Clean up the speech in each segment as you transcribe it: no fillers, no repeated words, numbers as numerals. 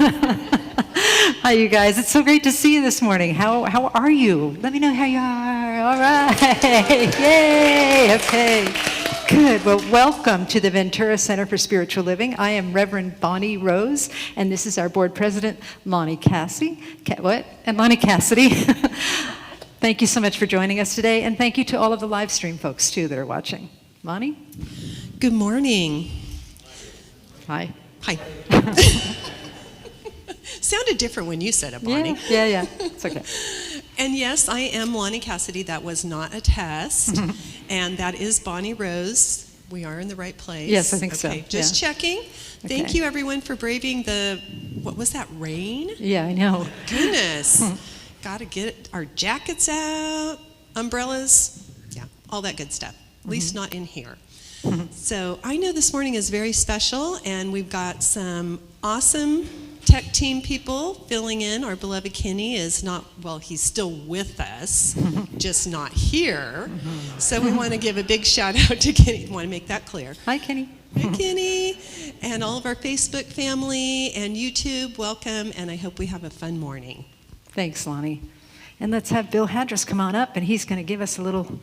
Hi, you guys. It's so great to see you this morning. How are you? Let me know how you are. All right. Yay. Okay. Good. Well, welcome to the Ventura Center for Spiritual Living. I am Reverend Bonnie Rose, and this is our board president, Lonnie Cassidy. Lonnie Cassidy. Thank you so much for joining us today, and thank you to all of the live stream folks, too, that are watching. Lonnie? Good morning. Hi. Hi. Sounded different when you said it, Bonnie. Yeah. It's okay. And yes, I am Lonnie Cassidy. That was not a test. And that is Bonnie Rose. We are in the right place. Yes, I think so. Okay, just checking. Thank you, everyone, for braving what was that, rain? Yeah, I know. Goodness. Got to get our jackets out, umbrellas, yeah, all that good stuff. At least not in here. So I know this morning is very special, and we've got some awesome tech team people filling in. Our beloved Kenny is not, well, he's still with us, just not here. So we want to give a big shout out to Kenny. I want to make that clear. Hi, Kenny. Hi, Kenny. And all of our Facebook family and YouTube, welcome, and I hope we have a fun morning. Thanks, Lonnie. And let's have Bill Hadris come on up, and he's going to give us a little,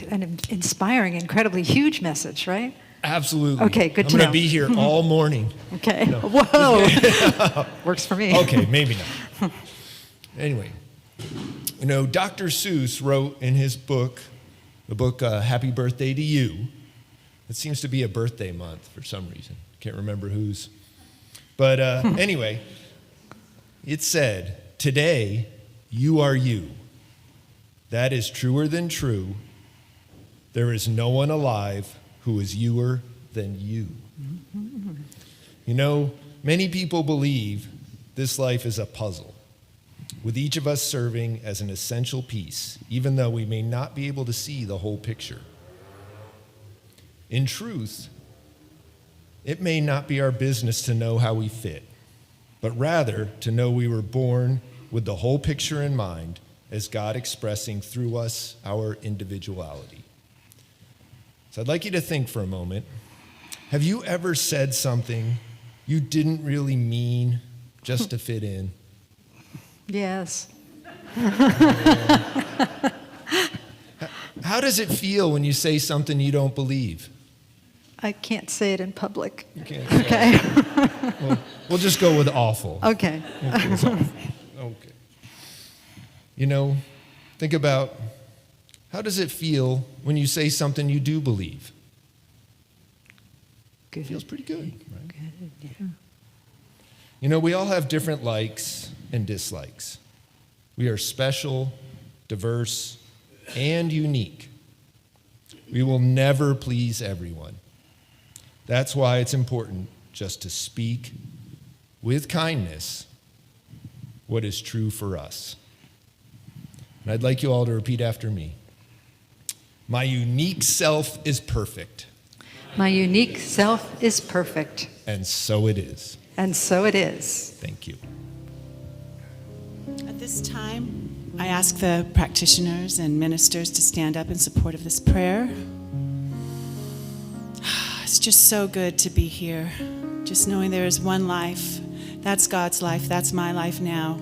an inspiring, incredibly huge message, right? Absolutely. Okay, good to know. I'm going to be here all morning. Okay. No. Whoa. Works for me. Okay, maybe not. Anyway, Dr. Seuss wrote in his book, the book Happy Birthday to You. It seems to be a birthday month for some reason. Can't remember whose. But anyway, it said, "Today, you are you. That is truer than true. There is no one alive who is youer than you." Many people believe this life is a puzzle, with each of us serving as an essential piece, even though we may not be able to see the whole picture. In truth, it may not be our business to know how we fit, but rather to know we were born with the whole picture in mind, as God expressing through us our individuality. So I'd like you to think for a moment. Have you ever said something you didn't really mean just to fit in? Yes. How does it feel when you say something you don't believe? I can't say it in public. You can't say Okay. Well, we'll just go with awful. Okay. It's awful. Okay. Think about, how does it feel when you say something you do believe? Good. It feels pretty good, right? Good, yeah. We all have different likes and dislikes. We are special, diverse, and unique. We will never please everyone. That's why it's important just to speak with kindness what is true for us. And I'd like you all to repeat after me. My unique self is perfect. My unique self is perfect. And so it is. And so it is. Thank you. At this time, I ask the practitioners and ministers to stand up in support of this prayer. It's just so good to be here. Just knowing there is one life. That's God's life. That's my life now.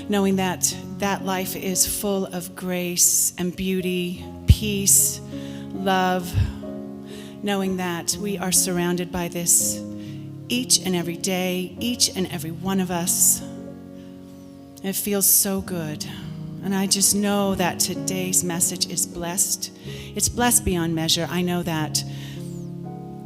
Knowing that that life is full of grace and beauty, peace, love. Knowing that we are surrounded by this each and every day, each and every one of us. It feels so good. And I just know that today's message is blessed. It's blessed beyond measure. I know that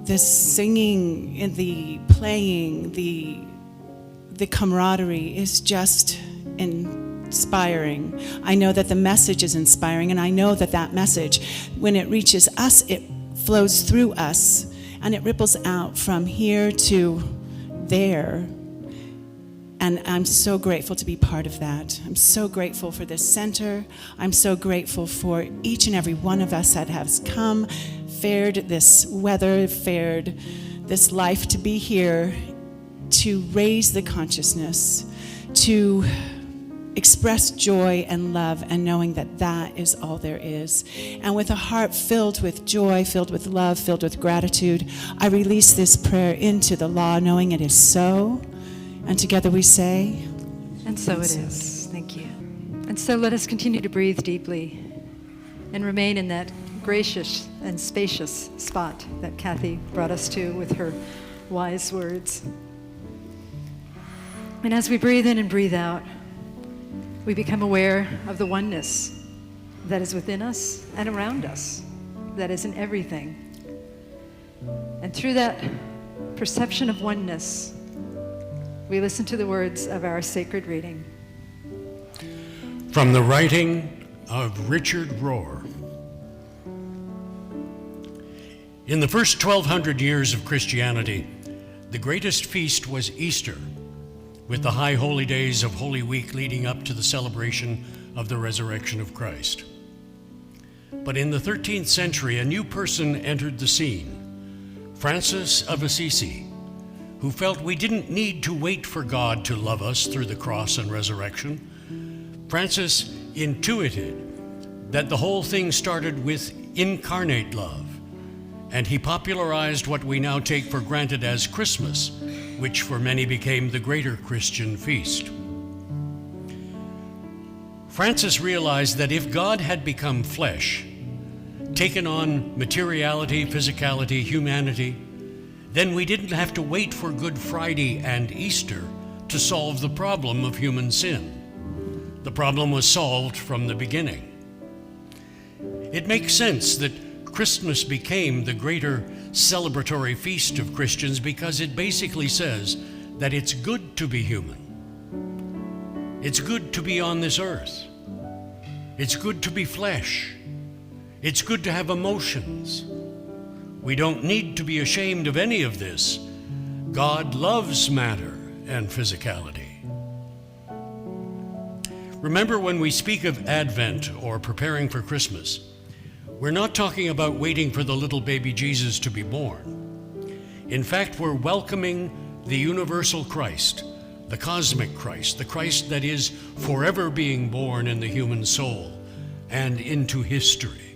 the singing and the playing, the camaraderie is just inspiring. I know that the message is inspiring, and I know that that message, when it reaches us, it flows through us, and it ripples out from here to there. And I'm so grateful to be part of that. I'm so grateful for this center. I'm so grateful for each and every one of us that has come, fared this weather, fared this life to be here, to raise the consciousness, to express joy and love, and knowing that that is all there is. And with a heart filled with joy, filled with love, filled with gratitude, I release this prayer into the law, knowing it is so, And together we say, And so it is. Thank you. And so let us continue to breathe deeply and remain in that gracious and spacious spot that Kathy brought us to with her wise words. And as we breathe in and breathe out, we become aware of the oneness that is within us and around us, that is in everything. And through that perception of oneness, we listen to the words of our sacred reading. From the writing of Richard Rohr. In the first 1,200 years of Christianity, the greatest feast was Easter, with the high holy days of Holy Week leading up to the celebration of the resurrection of Christ. But in the 13th century, a new person entered the scene, Francis of Assisi, who felt we didn't need to wait for God to love us through the cross and resurrection. Francis intuited that the whole thing started with incarnate love, and he popularized what we now take for granted as Christmas, which for many became the greater Christian feast. Francis realized that if God had become flesh, taken on materiality, physicality, humanity, then we didn't have to wait for Good Friday and Easter to solve the problem of human sin. The problem was solved from the beginning. It makes sense that Christmas became the greater celebratory feast of Christians because it basically says that it's good to be human. It's good to be on this earth. It's good to be flesh. It's good to have emotions. We don't need to be ashamed of any of this. God loves matter and physicality. Remember, when we speak of Advent or preparing for Christmas, we're not talking about waiting for the little baby Jesus to be born. In fact, we're welcoming the universal Christ, the cosmic Christ, the Christ that is forever being born in the human soul and into history.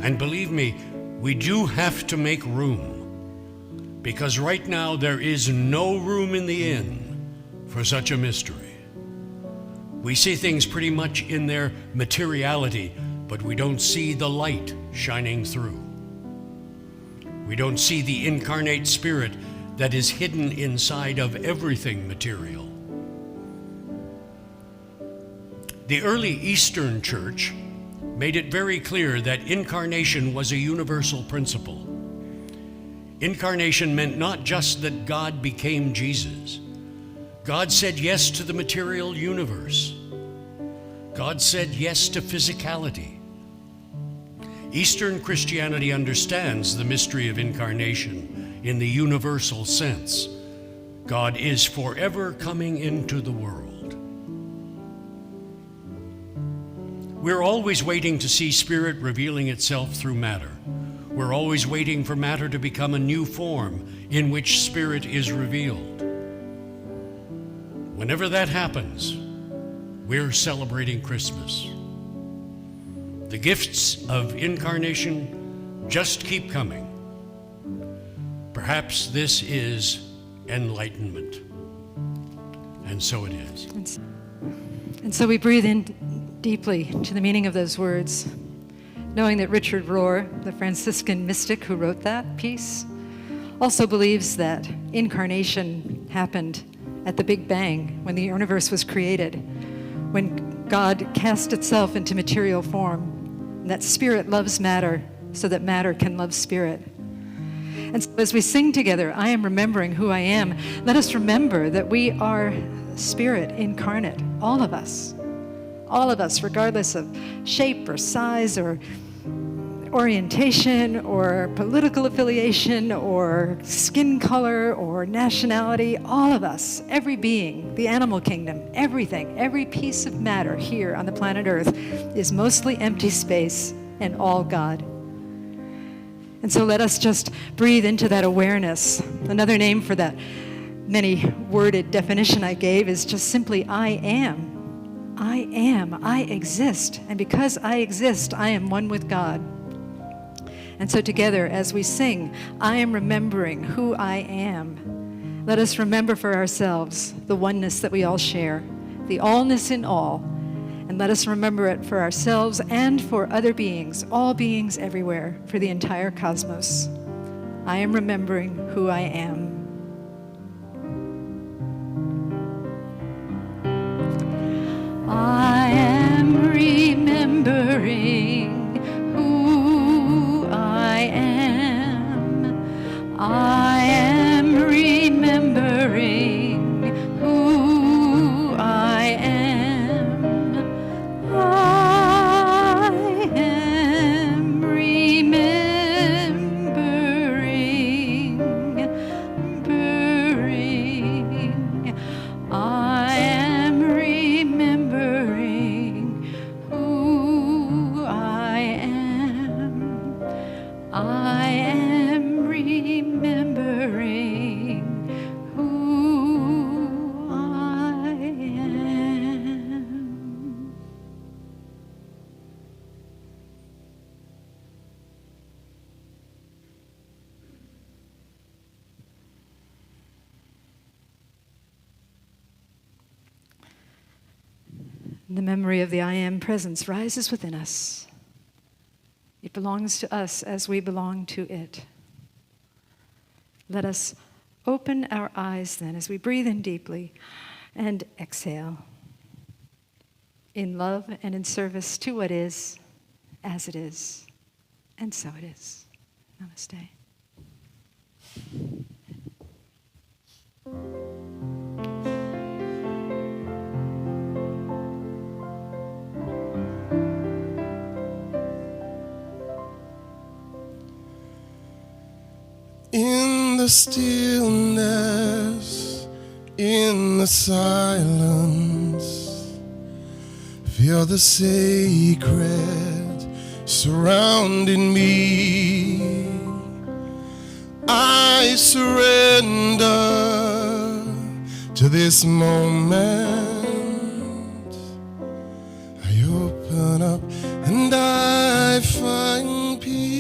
And believe me, we do have to make room, because right now there is no room in the inn for such a mystery. We see things pretty much in their materiality, but we don't see the light shining through. We don't see the incarnate spirit that is hidden inside of everything material. The early Eastern Church made it very clear that incarnation was a universal principle. Incarnation meant not just that God became Jesus. God said yes to the material universe. God said yes to physicality. Eastern Christianity understands the mystery of incarnation in the universal sense. God is forever coming into the world. We're always waiting to see spirit revealing itself through matter. We're always waiting for matter to become a new form in which spirit is revealed. Whenever that happens, we're celebrating Christmas. The gifts of incarnation just keep coming. Perhaps this is enlightenment. And so it is. And so we breathe in deeply to the meaning of those words, knowing that Richard Rohr, the Franciscan mystic who wrote that piece, also believes that incarnation happened at the Big Bang, when the universe was created, when God cast itself into material form, and that spirit loves matter so that matter can love spirit. And so as we sing together, I am remembering who I am, let us remember that we are spirit incarnate, all of us, regardless of shape or size or orientation or political affiliation or skin color or nationality, all of us, every being, the animal kingdom, everything, every piece of matter here on the planet Earth is mostly empty space and all God. And so let us just breathe into that awareness. Another name for that many worded definition I gave is just simply I am. I am, I exist, and because I exist, I am one with God. And so together, as we sing, I am remembering who I am. Let us remember for ourselves the oneness that we all share, the allness in all, and let us remember it for ourselves and for other beings, all beings everywhere, for the entire cosmos. I am remembering who I am. I am remembering who I am. I am remembering who I am. I am remembering, I am remembering who I am. I am remembering who I am. The memory of the I Am presence rises within us. It belongs to us as we belong to it. Let us open our eyes then as we breathe in deeply and exhale in love and in service to what is, as it is, and so it is. Namaste. In the stillness, in the silence, feel the sacred surrounding me. I surrender to this moment. I open up and I find peace.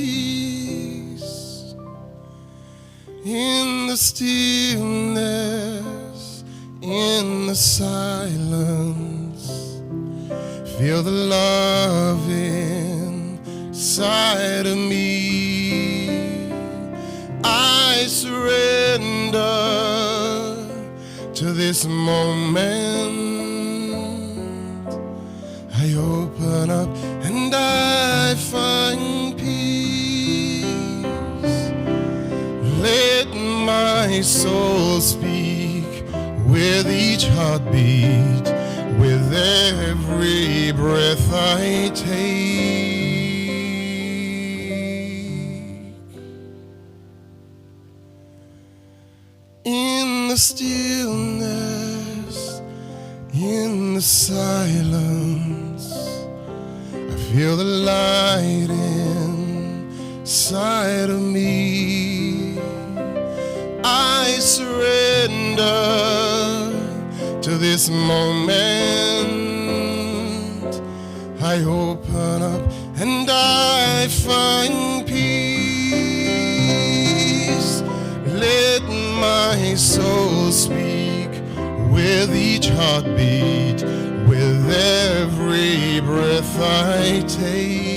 In the stillness, in the silence, feel the love inside of me. I surrender to this moment. I open up and I find peace. Let my soul speak with each heartbeat, with every breath I take. In the stillness, in the silence, I feel the light inside of me. I surrender to this moment. I open up and I find peace. Let my soul speak with each heartbeat, with every breath I take.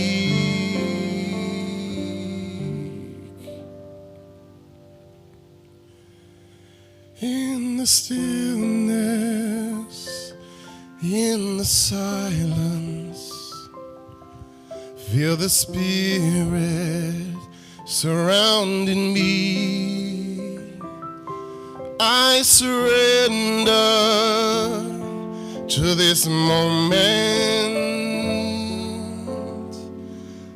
In the stillness, in the silence, feel the Spirit surrounding me. I surrender to this moment.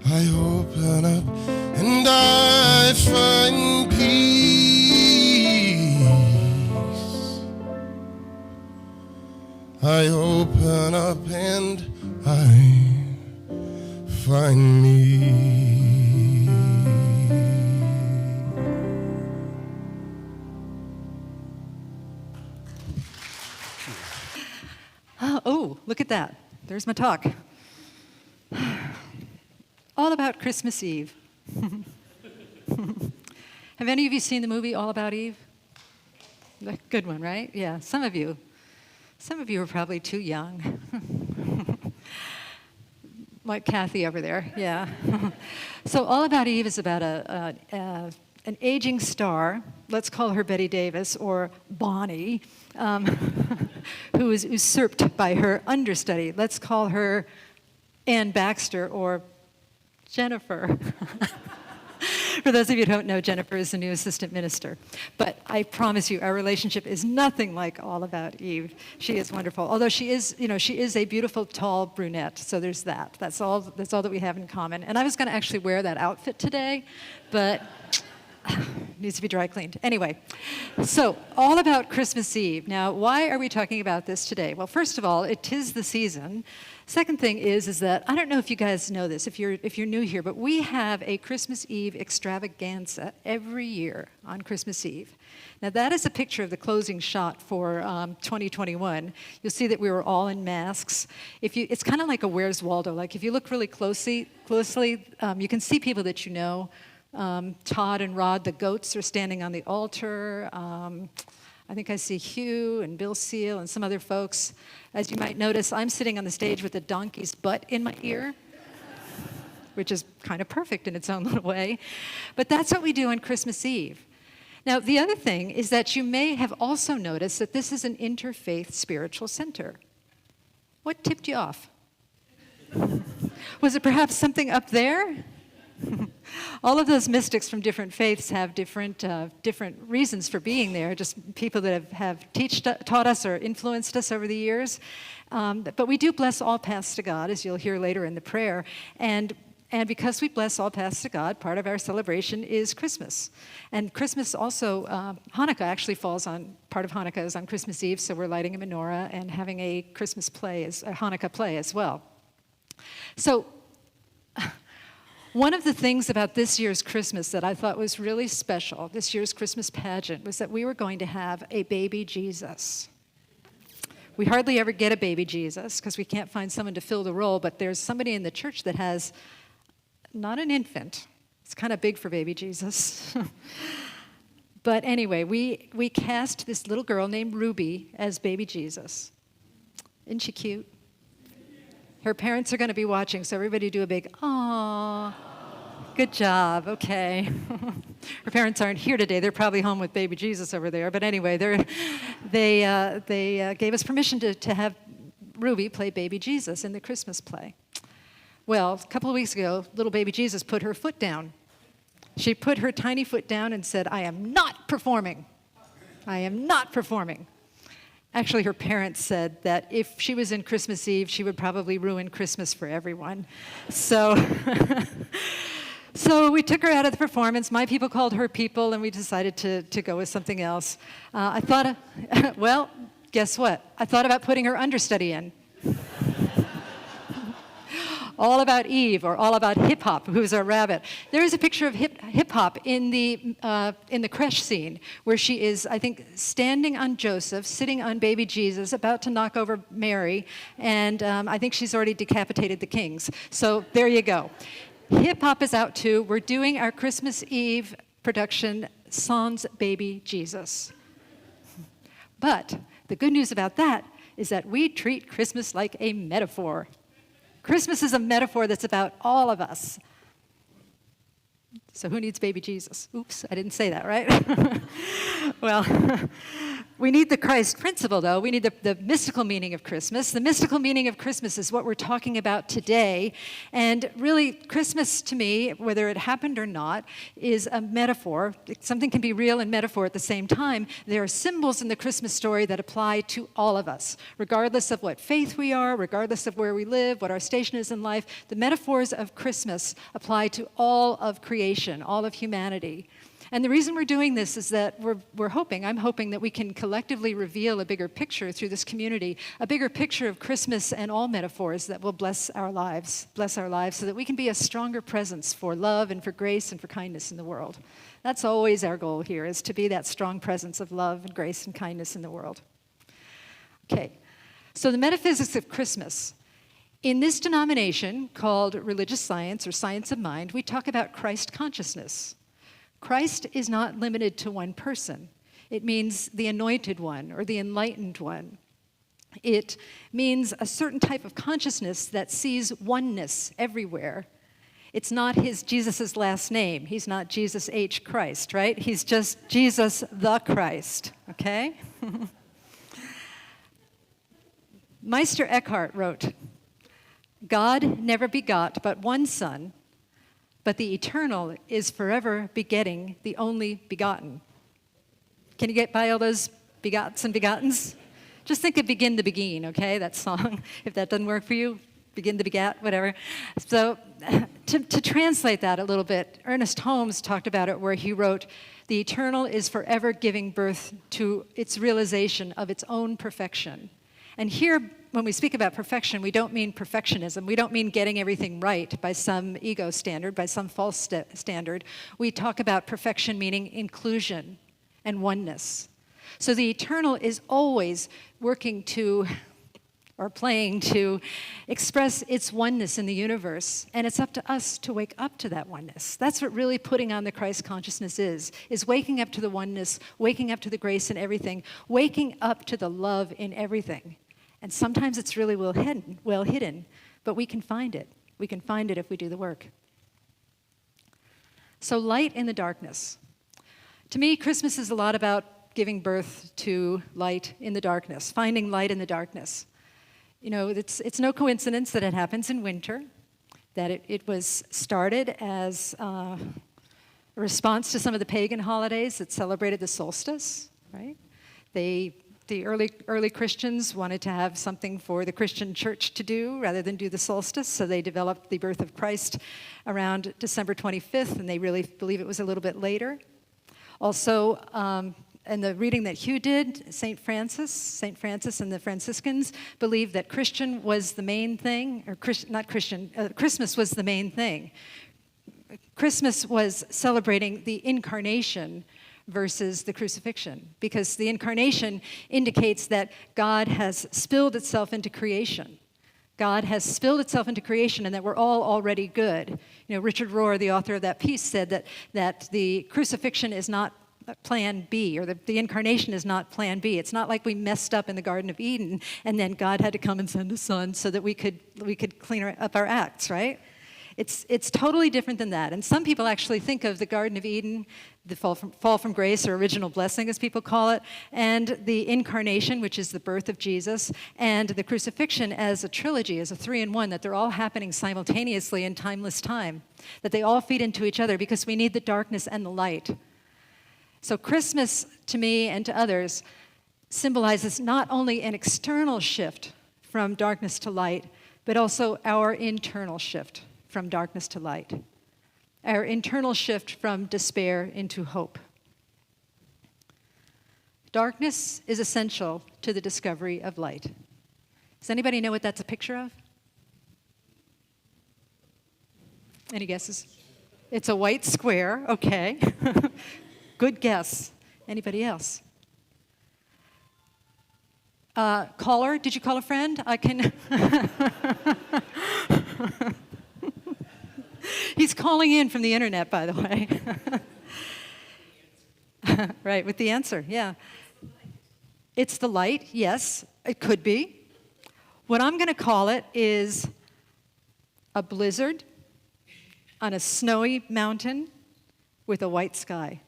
I open up and I find peace. I open up and I find me. Oh, look at that. There's my talk. All about Christmas Eve. Have any of you seen the movie All About Eve? A good one, right? Yeah, some of you are probably too young. Like Kathy over there, yeah. So All About Eve is about an aging star, let's call her Betty Davis, or Bonnie, who is usurped by her understudy. Let's call her Ann Baxter or Jennifer. For those of you who don't know, Jennifer is the new assistant minister. But I promise you, our relationship is nothing like All About Eve. She is wonderful. Although she is a beautiful, tall brunette. So there's that. That's all that we have in common. And I was going to actually wear that outfit today, but needs to be dry cleaned. Anyway, so all about Christmas Eve. Now, why are we talking about this today? Well, first of all, it is the season. Second thing is that I don't know if you guys know this, if you're new here, but we have a Christmas Eve extravaganza every year on Christmas Eve. Now, that is a picture of the closing shot for 2021. You'll see that we were all in masks. It's kind of like a Where's Waldo. Like if you look really closely, you can see people that you know. Todd and Rod, the goats, are standing on the altar. I think I see Hugh and Bill Seal and some other folks. As you might notice, I'm sitting on the stage with a donkey's butt in my ear, which is kind of perfect in its own little way. But that's what we do on Christmas Eve. Now, the other thing is that you may have also noticed that this is an interfaith spiritual center. What tipped you off? Was it perhaps something up there? All of those mystics from different faiths have different reasons for being there, just people that have taught us or influenced us over the years. But we do bless all paths to God, as you'll hear later in the prayer. And because we bless all paths to God, part of our celebration is Christmas. And Christmas also, Hanukkah actually part of Hanukkah is on Christmas Eve, so we're lighting a menorah and having a Christmas play, a Hanukkah play as well. So, one of the things about this year's Christmas that I thought was really special, this year's Christmas pageant, was that we were going to have a baby Jesus. We hardly ever get a baby Jesus because we can't find someone to fill the role, but there's somebody in the church that has not an infant. It's kind of big for baby Jesus. But anyway, we cast this little girl named Ruby as baby Jesus. Isn't she cute? Her parents are going to be watching, so everybody do a big, "Aww." Good job, okay. Her parents aren't here today. They're probably home with baby Jesus over there. But anyway, they gave us permission to have Ruby play baby Jesus in the Christmas play. Well, a couple of weeks ago, little baby Jesus put her foot down. She put her tiny foot down and said, "I am not performing. I am not performing." Actually, her parents said that if she was in Christmas Eve, she would probably ruin Christmas for everyone. So, so we took her out of the performance. My people called her people, and we decided to go with something else. I thought, well, guess what? I thought about putting her understudy in. All About Eve, or All About Hip Hop, who's our rabbit. There is a picture of hip hop in the creche scene where she is, I think, standing on Joseph, sitting on baby Jesus, about to knock over Mary, and I think she's already decapitated the kings. So there you go. Hip hop is out too. We're doing our Christmas Eve production, Sans Baby Jesus. But the good news about that is that we treat Christmas like a metaphor. Christmas is a metaphor that's about all of us. So who needs baby Jesus? Oops, I didn't say that, right? Well, we need the Christ principle, though. We need the mystical meaning of Christmas. The mystical meaning of Christmas is what we're talking about today. And really, Christmas, to me, whether it happened or not, is a metaphor. Something can be real and metaphor at the same time. There are symbols in the Christmas story that apply to all of us, regardless of what faith we are, regardless of where we live, what our station is in life. The metaphors of Christmas apply to all of creation, all of humanity. And the reason we're doing this is that I'm hoping that we can collectively reveal a bigger picture through this community, a bigger picture of Christmas and all metaphors that will bless our lives so that we can be a stronger presence for love and for grace and for kindness in the world. That's always our goal here, is to be that strong presence of love and grace and kindness in the world. Okay, so the metaphysics of Christmas. In this denomination called religious science or science of mind, we talk about Christ consciousness. Christ is not limited to one person. It means the anointed one or the enlightened one. It means a certain type of consciousness that sees oneness everywhere. It's not Jesus' last name. He's not Jesus H. Christ, right? He's just Jesus the Christ, okay? Meister Eckhart wrote, God never begot but one son, but the eternal is forever begetting the only begotten. Can you get by all those begots and begottens? Just think of Begin to Begin, okay, that song. If that doesn't work for you, Begin to Begat, whatever. So to translate that a little bit, Ernest Holmes talked about it where he wrote, the eternal is forever giving birth to its realization of its own perfection. And here, when we speak about perfection, we don't mean perfectionism. We don't mean getting everything right by some ego standard, by some false standard. We talk about perfection meaning inclusion and oneness. So the eternal is always working to, or playing to, express its oneness in the universe, and it's up to us to wake up to that oneness. That's what really putting on the Christ consciousness is waking up to the oneness, waking up to the grace in everything, waking up to the love in everything. And sometimes it's really well hidden, but we can find it. We can find it if we do the work. So light in the darkness. To me, Christmas is a lot about giving birth to light in the darkness, finding light in the darkness. You know, it's no coincidence that it happens in winter, that it was started as a response to some of the pagan holidays that celebrated the solstice, right? The early Christians wanted to have something for the Christian church to do rather than do the solstice, so they developed the birth of Christ around December 25th, and they really believe it was a little bit later. Also, in the reading that Hugh did, St. Francis and the Franciscans believed that Christian was the main thing, or Christmas was the main thing. Christmas was celebrating the incarnation versus the crucifixion, because the incarnation indicates that God has spilled itself into creation. God has spilled itself into creation and that we're all already good. You know, Richard Rohr, the author of that piece, said that the crucifixion is not plan B, or the incarnation is not plan B. It's not like we messed up in the Garden of Eden and then God had to come and send a son so that we could clean up our acts, right? It's totally different than that. And some people actually think of the Garden of Eden, the fall from grace, or original blessing as people call it, and the incarnation, which is the birth of Jesus, and the crucifixion as a trilogy, as a 3-in-1, that they're all happening simultaneously in timeless time, that they all feed into each other because we need the darkness and the light. So Christmas, to me and to others, symbolizes not only an external shift from darkness to light, but also our internal shift from darkness to light, our internal shift from despair into hope. Darkness is essential to the discovery of light. Does anybody know what that's a picture of? Any guesses? It's a white square, okay. Good guess. Anybody else? Caller, did you call a friend? I can. He's calling in from the internet, by the way. Right, with the answer, yeah. It's the light, yes, it could be. What I'm going to call it is a blizzard on a snowy mountain with a white sky.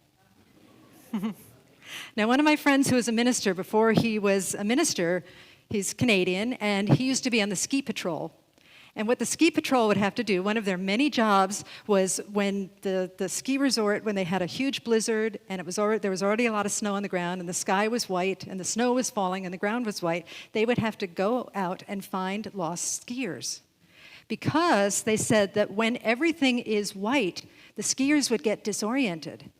Now, one of my friends who was a minister, before he was a minister, he's Canadian, and he used to be on the ski patrol. And what the ski patrol would have to do, one of their many jobs, was when the ski resort, when they had a huge blizzard and there was already a lot of snow on the ground and the sky was white and the snow was falling and the ground was white, they would have to go out and find lost skiers. Because they said that when everything is white, the skiers would get disoriented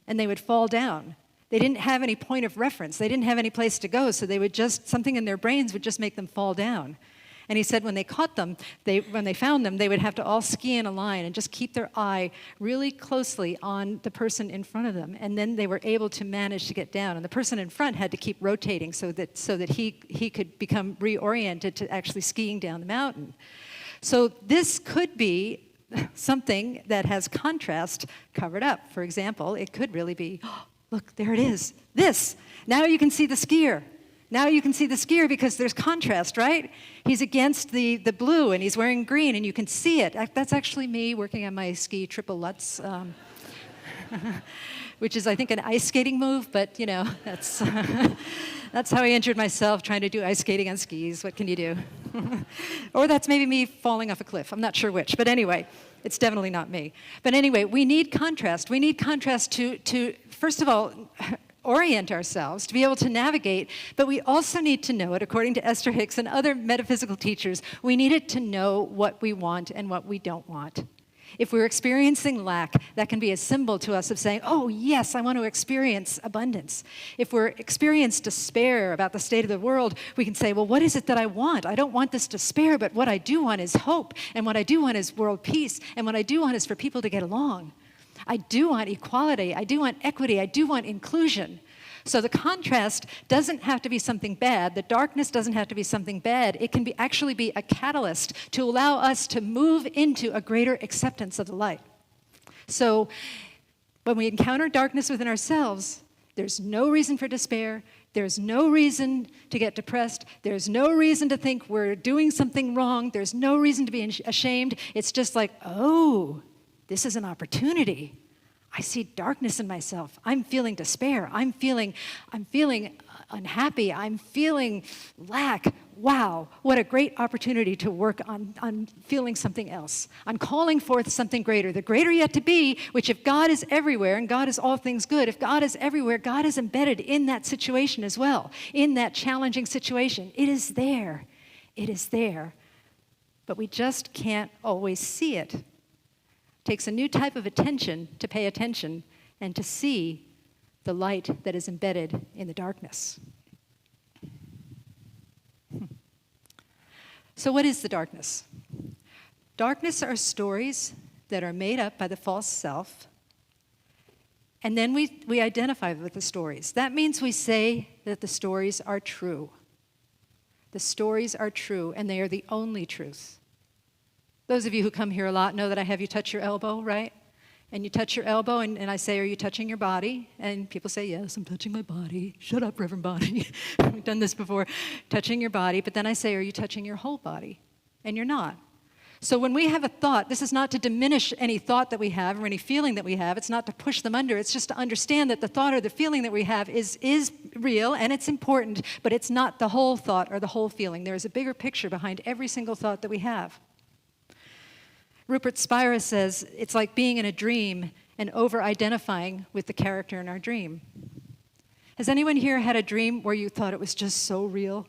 and they would fall down. They didn't have any point of reference. They didn't have any place to go, so they would something in their brains would just make them fall down. And he said when they caught them, when they found them, they would have to all ski in a line and just keep their eye really closely on the person in front of them. And then they were able to manage to get down. And the person in front had to keep rotating so that he could become reoriented to actually skiing down the mountain. So this could be something that has contrast covered up. For example, it could really be, Look, there it is. This. Now you can see the skier. Now you can see the skier because there's contrast, right? He's against the blue and he's wearing green and you can see it. That's actually me working on my ski triple Lutz, which is, I think, an ice skating move, but, you know, that's, that's how I injured myself trying to do ice skating on skis. What can you do? Or that's maybe me falling off a cliff. I'm not sure which, but anyway, it's definitely not me. But anyway, we need contrast. We need contrast to first of all, orient ourselves, to be able to navigate, but we also need to know it, according to Esther Hicks and other metaphysical teachers, we needed to know what we want and what we don't want. If we're experiencing lack, that can be a symbol to us of saying, oh yes, I want to experience abundance. If we're experiencing despair about the state of the world, we can say, well, what is it that I want? I don't want this despair, but what I do want is hope, and what I do want is world peace, and what I do want is for people to get along. I do want equality, I do want equity, I do want inclusion. So the contrast doesn't have to be something bad. The darkness doesn't have to be something bad. It can actually be a catalyst to allow us to move into a greater acceptance of the light. So when we encounter darkness within ourselves, there's no reason for despair. There's no reason to get depressed. There's no reason to think we're doing something wrong. There's no reason to be ashamed. It's just like, oh, this is an opportunity. I see darkness in myself. I'm feeling despair. I'm feeling unhappy. I'm feeling lack. Wow, what a great opportunity to work on feeling something else, on calling forth something greater, the greater yet to be, which if God is everywhere and God is all things good, if God is everywhere, God is embedded in that situation as well, in that challenging situation. It is there. It is there. But we just can't always see it. Takes a new type of attention to pay attention and to see the light that is embedded in the darkness. So what is the darkness? Darkness are stories that are made up by the false self, and then we identify with the stories. That means we say that the stories are true. The stories are true, and they are the only truth. Those of you who come here a lot know that I have you touch your elbow, right? And you touch your elbow, and I say, are you touching your body? And people say, yes, I'm touching my body. Shut up, Reverend Bonnie. We've done this before, touching your body. But then I say, are you touching your whole body? And you're not. So when we have a thought, this is not to diminish any thought that we have or any feeling that we have. It's not to push them under. It's just to understand that the thought or the feeling that we have is real and it's important, but it's not the whole thought or the whole feeling. There is a bigger picture behind every single thought that we have. Rupert Spira says it's like being in a dream and over-identifying with the character in our dream. Has anyone here had a dream where you thought it was just so real,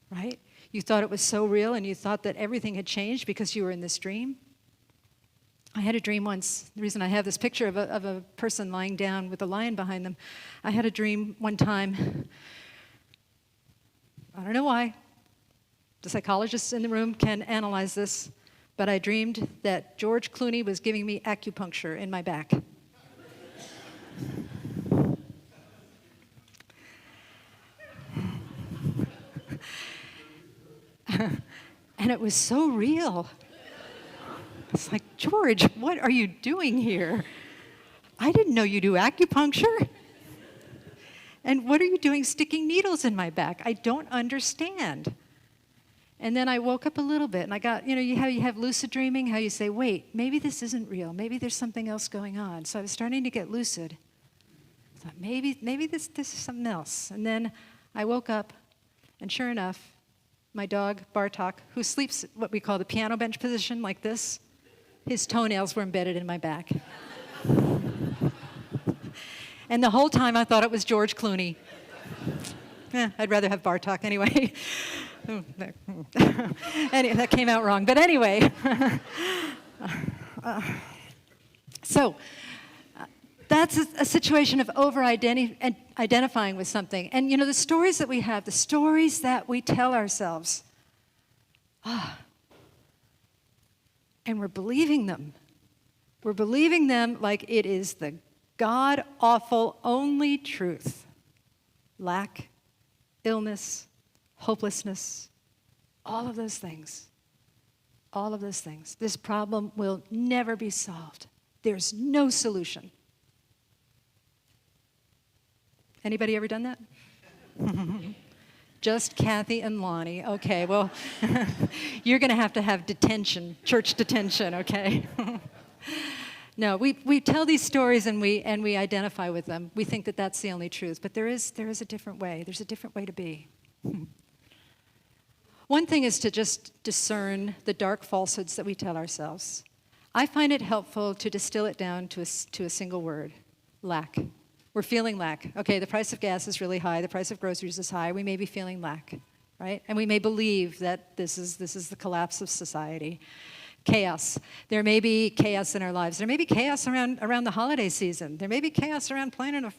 right? You thought it was so real and you thought that everything had changed because you were in this dream? I had a dream once. The reason I have this picture of a person lying down with a lion behind them, I had a dream one time. I don't know why. The psychologists in the room can analyze this. But I dreamed that George Clooney was giving me acupuncture in my back. And it was so real. It's like, George, what are you doing here? I didn't know you do acupuncture. And what are you doing sticking needles in my back? I don't understand. And then I woke up a little bit, and I got, how you have lucid dreaming, how you say, wait, maybe this isn't real. Maybe there's something else going on. So I was starting to get lucid. I thought, maybe this is something else. And then I woke up, and sure enough, my dog, Bartok, who sleeps what we call the piano bench position, like this, his toenails were embedded in my back. And the whole time I thought it was George Clooney. I'd rather have Bartok anyway. Anyway, that came out wrong. But anyway, so that's a situation of over-identifying with something. And the stories that we have, the stories that we tell ourselves, and we're believing them. We're believing them like it is the God-awful only truth. Lack, illness, hopelessness, all of those things. All of those things. This problem will never be solved. There's no solution. Anybody ever done that? Just Kathy and Lonnie. Okay, well, you're going to have detention, church detention, okay? No, we tell these stories and we identify with them. We think that that's the only truth, but there is a different way. There's a different way to be. One thing is to just discern the dark falsehoods that we tell ourselves. I find it helpful to distill it down to a single word: lack. We're feeling lack. Okay, the price of gas is really high. The price of groceries is high. We may be feeling lack, right? And we may believe that this is the collapse of society. Chaos. There may be chaos in our lives. There may be chaos around the holiday season. There may be chaos around planning a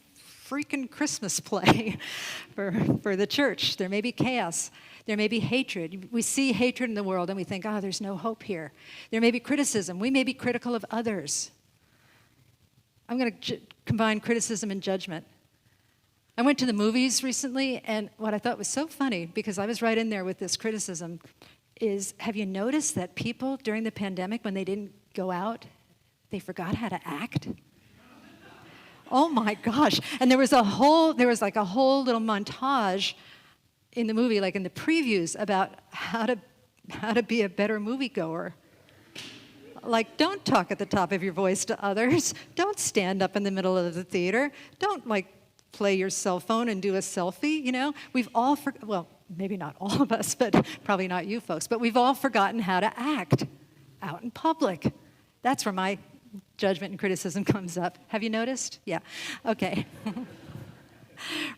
freaking Christmas play for the church. There may be chaos. There may be hatred. We see hatred in the world and we think, oh, there's no hope here. There may be criticism. We may be critical of others. I'm going to combine criticism and judgment. I went to the movies recently, and what I thought was so funny, because I was right in there with this criticism, is, have you noticed that people during the pandemic, when they didn't go out, they forgot how to act? Oh my gosh. And there was like a whole little montage in the movie, like in the previews, about how to be a better moviegoer. Like, don't talk at the top of your voice to others. Don't stand up in the middle of the theater. Don't, like, play your cell phone and do a selfie, you know? We've all, well, maybe not all of us, but probably not you folks, but we've all forgotten how to act out in public. That's where my judgment and criticism comes up. Have you noticed? Yeah. Okay.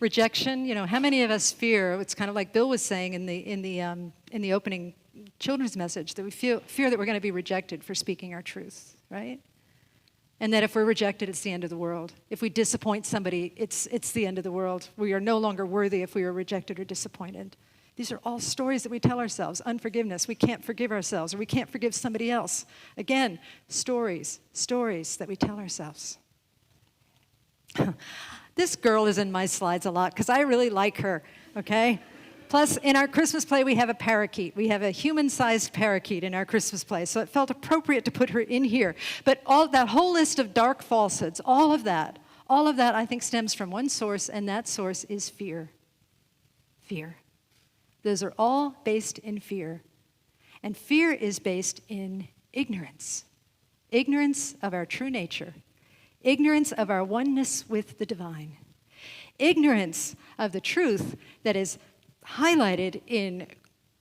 Rejection, you know, how many of us fear, it's kind of like Bill was saying in the opening children's message, that we fear that we're going to be rejected for speaking our truth, right? And that if we're rejected, it's the end of the world. If we disappoint somebody, it's the end of the world. We are no longer worthy if we are rejected or disappointed. These are all stories that we tell ourselves. Unforgiveness, we can't forgive ourselves, or we can't forgive somebody else. Again, stories that we tell ourselves. This girl is in my slides a lot because I really like her, okay? Plus, in our Christmas play, we have a parakeet. We have a human-sized parakeet in our Christmas play, so it felt appropriate to put her in here. But all that whole list of dark falsehoods, all of that I think stems from one source, and that source is fear. Fear. Those are all based in fear. And fear is based in ignorance. Ignorance of our true nature. Ignorance of our oneness with the divine. Ignorance of the truth that is highlighted in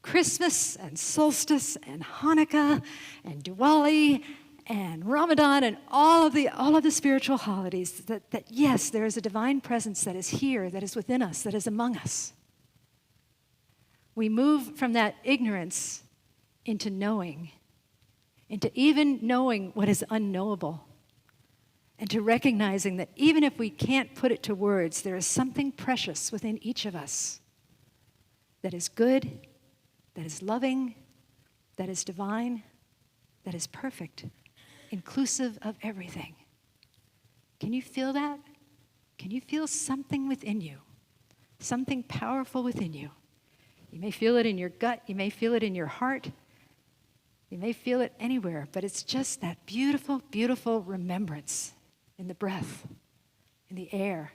Christmas and solstice and Hanukkah and Diwali and Ramadan and all of the spiritual holidays, that yes, there is a divine presence that is here, that is within us, that is among us. We move from that ignorance into knowing, into even knowing what is unknowable, and to recognizing that even if we can't put it to words, there is something precious within each of us that is good, that is loving, that is divine, that is perfect, inclusive of everything. Can you feel that? Can you feel something within you? Something powerful within you? You may feel it in your gut, you may feel it in your heart, you may feel it anywhere, but it's just that beautiful, beautiful remembrance in the breath, in the air.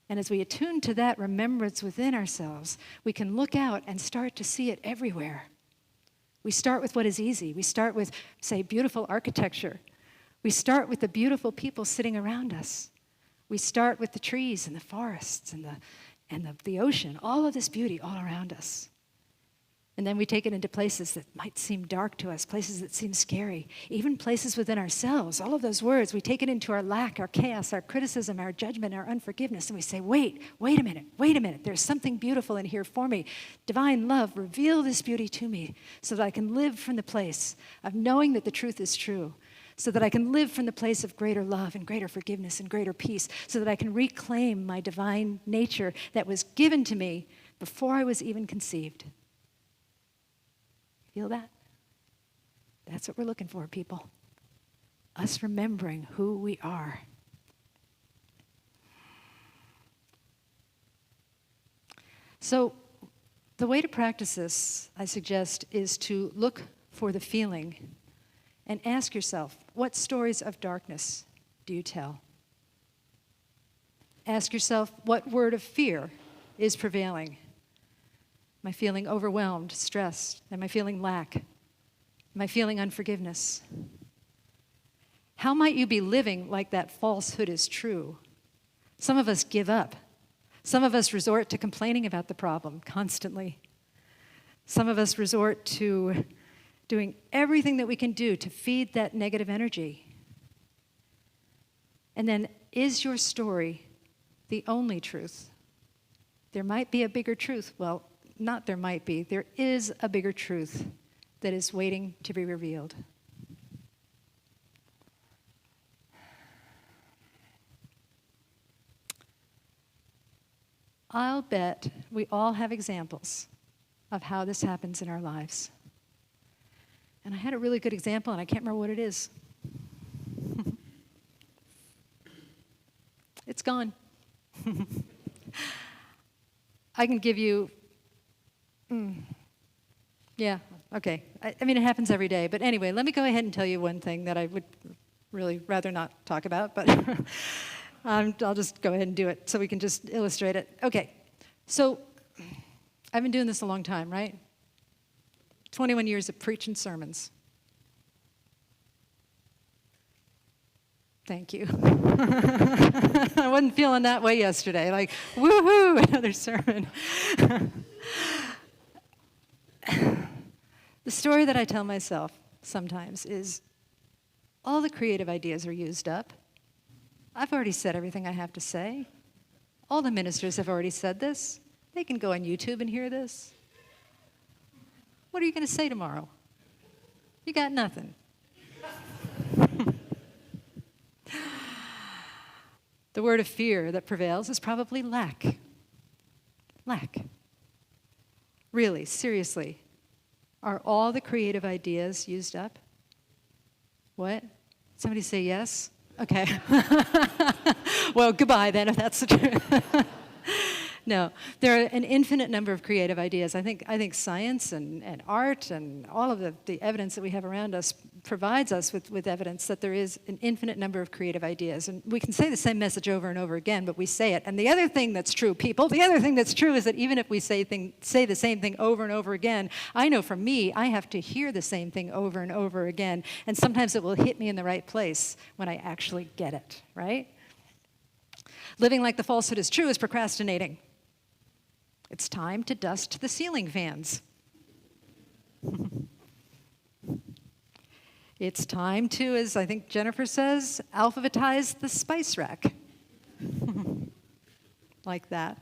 And as we attune to that remembrance within ourselves, we can look out and start to see it everywhere. We start with what is easy. We start with, say, beautiful architecture. We start with the beautiful people sitting around us. We start with the trees and the forests and the ocean, all of this beauty all around us. And then we take it into places that might seem dark to us, places that seem scary, even places within ourselves. All of those words, we take it into our lack, our chaos, our criticism, our judgment, our unforgiveness, and we say, wait a minute. There's something beautiful in here for me. Divine love, reveal this beauty to me so that I can live from the place of knowing that the truth is true, so that I can live from the place of greater love and greater forgiveness and greater peace, so that I can reclaim my divine nature that was given to me before I was even conceived. Feel that? That's what we're looking for, people. Us remembering who we are. So, the way to practice this, I suggest, is to look for the feeling and ask yourself, what stories of darkness do you tell? Ask yourself, what word of fear is prevailing? Am I feeling overwhelmed, stressed? Am I feeling lack? Am I feeling unforgiveness? How might you be living like that falsehood is true? Some of us give up. Some of us resort to complaining about the problem constantly. Some of us resort to doing everything that we can do to feed that negative energy. And then, is your story the only truth? There might be a bigger truth. Well, not there might be. There is a bigger truth that is waiting to be revealed. I'll bet we all have examples of how this happens in our lives. And I had a really good example, and I can't remember what it is. It's gone. I can give you, yeah, okay. I mean, it happens every day. But anyway, let me go ahead and tell you one thing that I would really rather not talk about, but I'll just go ahead and do it so we can just illustrate it. Okay, so I've been doing this a long time, right? 21 years of preaching sermons. Thank you. I wasn't feeling that way yesterday, like, woohoo, another sermon. The story that I tell myself sometimes is all the creative ideas are used up. I've already said everything I have to say. All the ministers have already said this. They can go on YouTube and hear this. What are you going to say tomorrow? You got nothing. The word of fear that prevails is probably lack. Lack. Really, seriously, are all the creative ideas used up? What? Somebody say yes? Okay. Well, goodbye then, if that's the truth. No, there are an infinite number of creative ideas. I think science and art and all of the evidence that we have around us provides us with evidence that there is an infinite number of creative ideas. And we can say the same message over and over again, but we say it. And the other thing that's true, people, the other thing that's true is that even if we say the same thing over and over again, I know for me, I have to hear the same thing over and over again. And sometimes it will hit me in the right place when I actually get it, right? Living like the falsehood is true is procrastinating. It's time to dust the ceiling fans. It's time to, as I think Jennifer says, alphabetize the spice rack. Like that.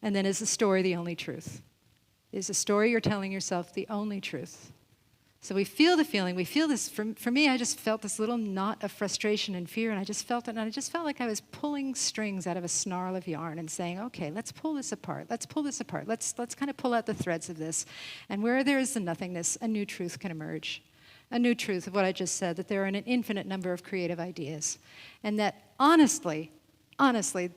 And then is the story the only truth? Is the story you're telling yourself the only truth? So we feel the feeling, we feel this, for me, I just felt this little knot of frustration and fear, and I just felt it, and I just felt like I was pulling strings out of a snarl of yarn and saying, okay, let's pull this apart, let's kind of pull out the threads of this, and where there is the nothingness, a new truth can emerge. A new truth of what I just said, that there are an infinite number of creative ideas, and that honestly,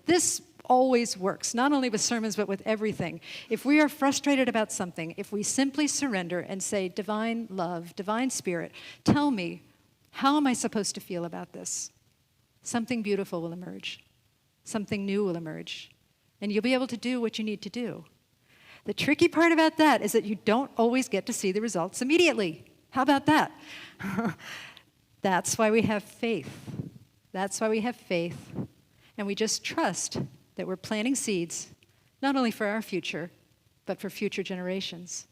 this always works, not only with sermons, but with everything. If we are frustrated about something, if we simply surrender and say, divine love, divine spirit, tell me, how am I supposed to feel about this? Something beautiful will emerge. Something new will emerge. And you'll be able to do what you need to do. The tricky part about that is that you don't always get to see the results immediately. How about that? That's why we have faith. That's why we have faith. And we just trust that we're planting seeds, not only for our future, but for future generations.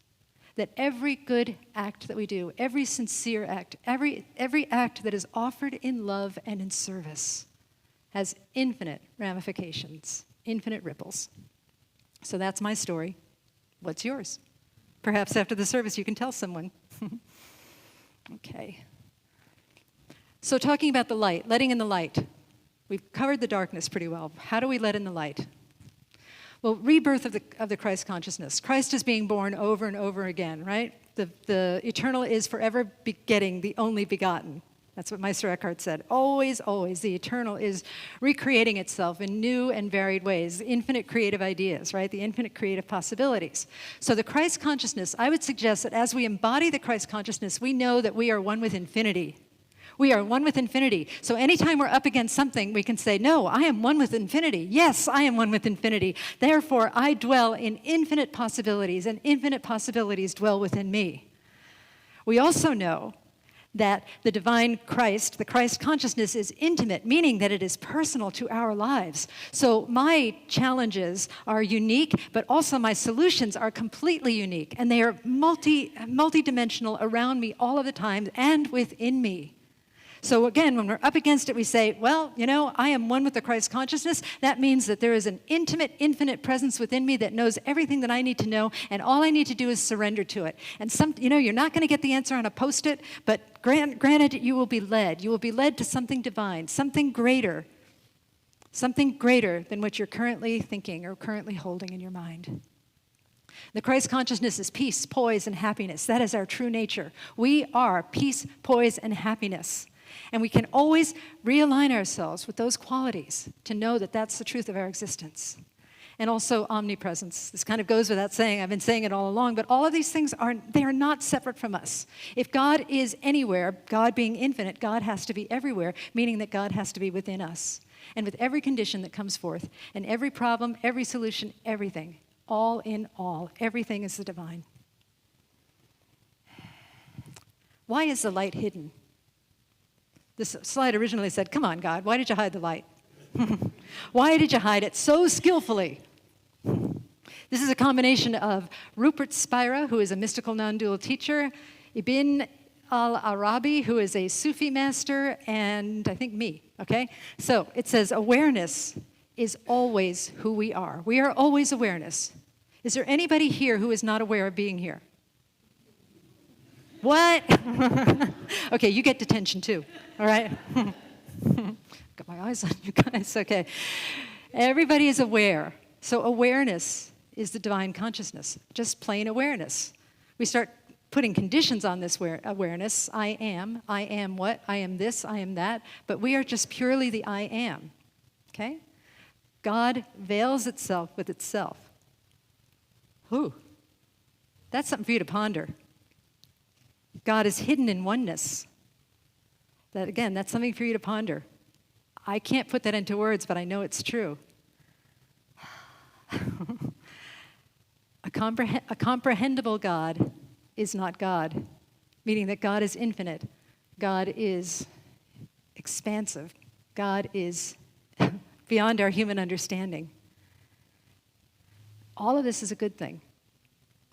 That every good act that we do, every sincere act, every act that is offered in love and in service has infinite ramifications, infinite ripples. So that's my story. What's yours? Perhaps after the service you can tell someone. Okay. So talking about the light, letting in the light. We've covered the darkness pretty well. How do we let in the light? Well, rebirth of the Christ consciousness. Christ is being born over and over again, right? The eternal is forever begetting the only begotten. That's what Meister Eckhart said. Always, always, the eternal is recreating itself in new and varied ways. Infinite creative ideas, right? The infinite creative possibilities. So the Christ consciousness, I would suggest that as we embody the Christ consciousness, we know that we are one with infinity. We are one with infinity. So anytime we're up against something, we can say, no, I am one with infinity. Yes, I am one with infinity. Therefore, I dwell in infinite possibilities, and infinite possibilities dwell within me. We also know that the divine Christ, the Christ consciousness, is intimate, meaning that it is personal to our lives. So my challenges are unique, but also my solutions are completely unique, and they are multi-dimensional around me all of the time and within me. So again, when we're up against it, we say, well, I am one with the Christ consciousness. That means that there is an intimate, infinite presence within me that knows everything that I need to know, and all I need to do is surrender to it. And you're not going to get the answer on a Post-it, but granted, you will be led. You will be led to something divine, something greater than what you're currently thinking or currently holding in your mind. The Christ consciousness is peace, poise, and happiness. That is our true nature. We are peace, poise, and happiness. And we can always realign ourselves with those qualities to know that that's the truth of our existence. And also omnipresence. This kind of goes without saying. I've been saying it all along, but all of these things are not separate from us. If God is anywhere, God being infinite, God has to be everywhere, meaning that God has to be within us. And with every condition that comes forth, and every problem, every solution, everything, all in all, everything is the divine. Why is the light hidden? This slide originally said, come on, God, why did you hide the light? Why did you hide it so skillfully? This is a combination of Rupert Spira, who is a mystical non-dual teacher, Ibn al-Arabi, who is a Sufi master, and I think me, okay? So it says awareness is always who we are. We are always awareness. Is there anybody here who is not aware of being here? What? Okay, you get detention too, all right? Got my eyes on you guys, okay. Everybody is aware. So awareness is the divine consciousness, just plain awareness. We start putting conditions on this awareness. I am what? I am this, I am that. But we are just purely the I am, okay? God veils itself with itself. Ooh, that's something for you to ponder. God is hidden in oneness. That's something for you to ponder. I can't put that into words, but I know it's true. A comprehensible God is not God, meaning that God is infinite. God is expansive. God is beyond our human understanding. All of this is a good thing.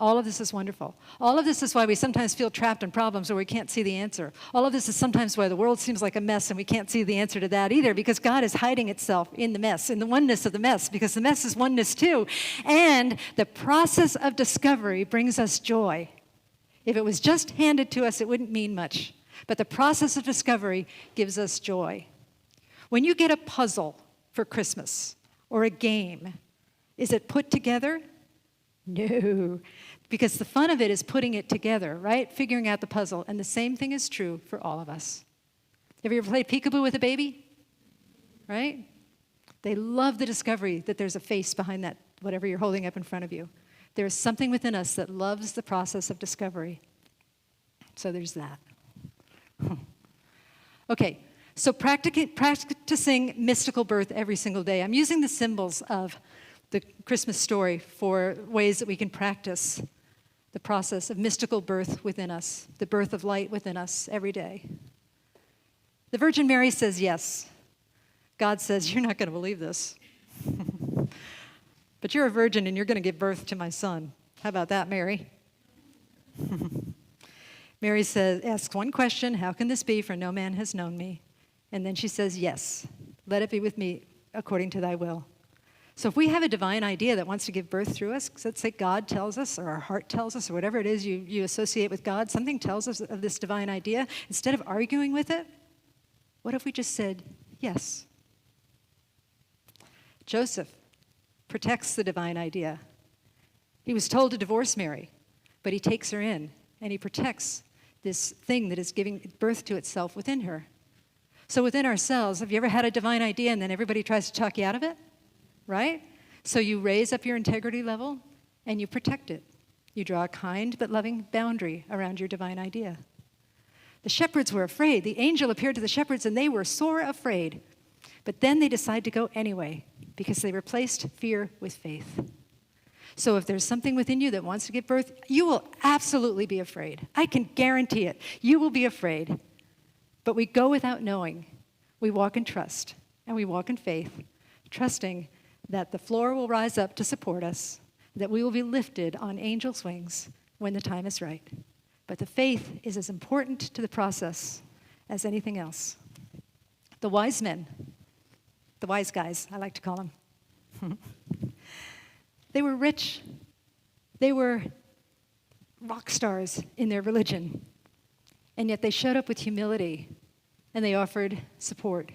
All of this is wonderful. All of this is why we sometimes feel trapped in problems or we can't see the answer. All of this is sometimes why the world seems like a mess and we can't see the answer to that either, because God is hiding itself in the mess, in the oneness of the mess, because the mess is oneness too. And the process of discovery brings us joy. If it was just handed to us, it wouldn't mean much. But the process of discovery gives us joy. When you get a puzzle for Christmas or a game, is it put together? No, because the fun of it is putting it together, right? Figuring out the puzzle. And the same thing is true for all of us. Have you ever played peekaboo with a baby? Right? They love the discovery that there's a face behind that, whatever you're holding up in front of you. There is something within us that loves the process of discovery. So there's that. Okay, so practicing mystical birth every single day. I'm using the symbols of the Christmas story for ways that we can practice the process of mystical birth within us, the birth of light within us every day. The Virgin Mary says yes. God says, you're not going to believe this. But you're a virgin and you're going to give birth to my son. How about that, Mary? Mary asks one question, how can this be, for no man has known me? And then she says, yes, let it be with me according to thy will. So if we have a divine idea that wants to give birth through us, let's say God tells us, or our heart tells us, or whatever it is you associate with God, something tells us of this divine idea, instead of arguing with it, what if we just said, yes? Joseph protects the divine idea. He was told to divorce Mary, but he takes her in, and he protects this thing that is giving birth to itself within her. So within ourselves, have you ever had a divine idea and then everybody tries to talk you out of it? Right? So you raise up your integrity level and you protect it. You draw a kind but loving boundary around your divine idea. The shepherds were afraid. The angel appeared to the shepherds, and they were sore afraid. But then they decided to go anyway because they replaced fear with faith. So if there's something within you that wants to give birth, you will absolutely be afraid. I can guarantee it. You will be afraid. But we go without knowing. We walk in trust, and we walk in faith, trusting that the floor will rise up to support us, that we will be lifted on angels' wings when the time is right. But the faith is as important to the process as anything else. The wise men, the wise guys, I like to call them, they were rich. They were rock stars in their religion. And yet they showed up with humility, and they offered support.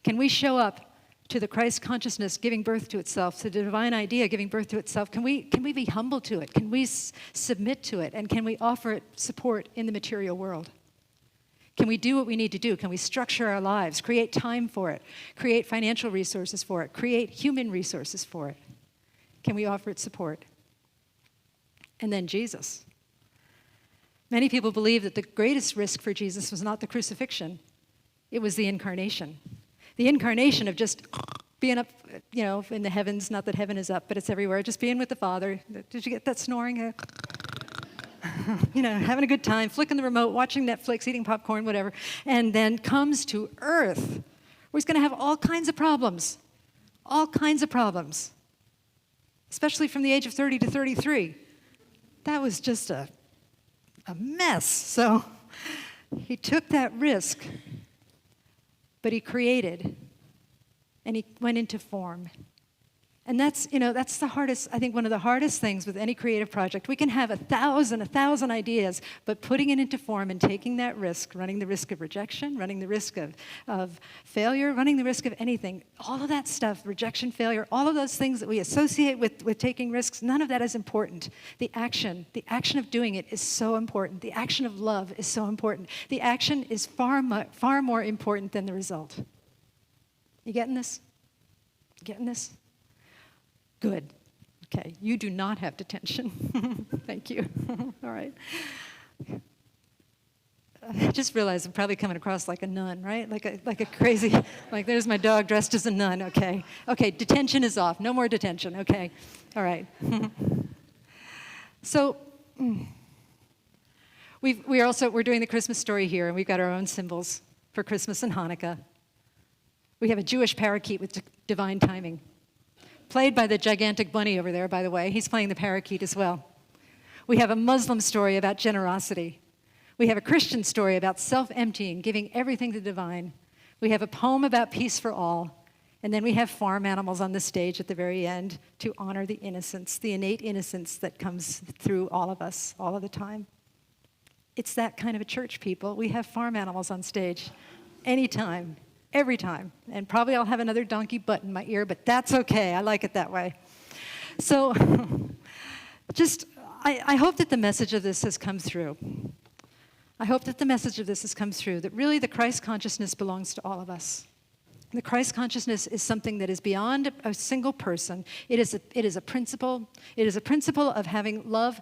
Can we show up to the Christ consciousness giving birth to itself, to the divine idea giving birth to itself? Can we be humble to it? Can we submit to it? And can we offer it support in the material world? Can we do what we need to do? Can we structure our lives, create time for it, create financial resources for it, create human resources for it? Can we offer it support? And then Jesus. Many people believe that the greatest risk for Jesus was not the crucifixion. It was the incarnation. The incarnation of just being up, in the heavens, not that heaven is up, but it's everywhere, just being with the Father. Did you get that snoring? Having a good time, flicking the remote, watching Netflix, eating popcorn, whatever, and then comes to earth, where he's going to have all kinds of problems, especially from the age of 30 to 33. That was just a mess. So he took that risk, but he created, and he went into form. And that's the hardest, I think one of the hardest things with any creative project. We can have a thousand ideas, but putting it into form and taking that risk, running the risk of rejection, running the risk of failure, running the risk of anything, all of that stuff, rejection, failure, all of those things that we associate with taking risks, none of that is important. The action of doing it is so important. The action of love is so important. The action is far more important than the result. You getting this? Getting this? Good. Okay, you do not have detention. Thank you. All right. I just realized I'm probably coming across like a nun, right? Like a crazy, like there's my dog dressed as a nun, okay. Okay, detention is off. No more detention, okay. All right. So, we're doing the Christmas story here, and we've got our own symbols for Christmas and Hanukkah. We have a Jewish parakeet with divine timing. Played by the gigantic bunny over there, by the way. He's playing the parakeet as well. We have a Muslim story about generosity. We have a Christian story about self-emptying, giving everything to the divine. We have a poem about peace for all. And then we have farm animals on the stage at the very end to honor the innocence, the innate innocence that comes through all of us all of the time. It's that kind of a church, people. We have farm animals on stage anytime. Every time. And probably I'll have another donkey butt in my ear, but that's okay. I like it that way. So I hope that the message of this has come through. I hope that the message of this has come through, that really the Christ consciousness belongs to all of us. The Christ consciousness is something that is beyond a single person. It is a principle. It is a principle of having love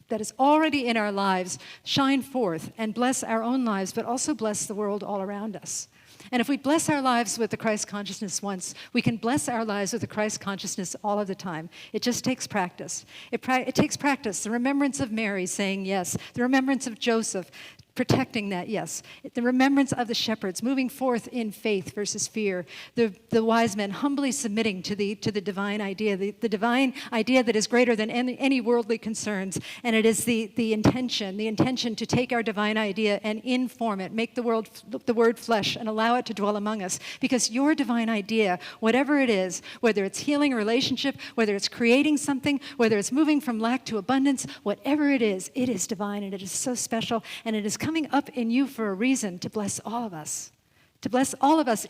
that is already in our lives shine forth and bless our own lives, but also bless the world all around us. And if we bless our lives with the Christ consciousness once, we can bless our lives with the Christ consciousness all of the time. It just takes practice. It takes practice. The remembrance of Mary saying yes. The remembrance of Joseph protecting that yes. The remembrance of the shepherds moving forth in faith versus fear. The wise men humbly submitting to the divine idea, the divine idea that is greater than any worldly concerns. And it is the intention to take our divine idea and inform it, make the word flesh and allow it to dwell among us. Because your divine idea, whatever it is, whether it's healing a relationship, whether it's creating something, whether it's moving from lack to abundance, whatever it is divine, and it is so special, and it is coming up in you for a reason to bless all of us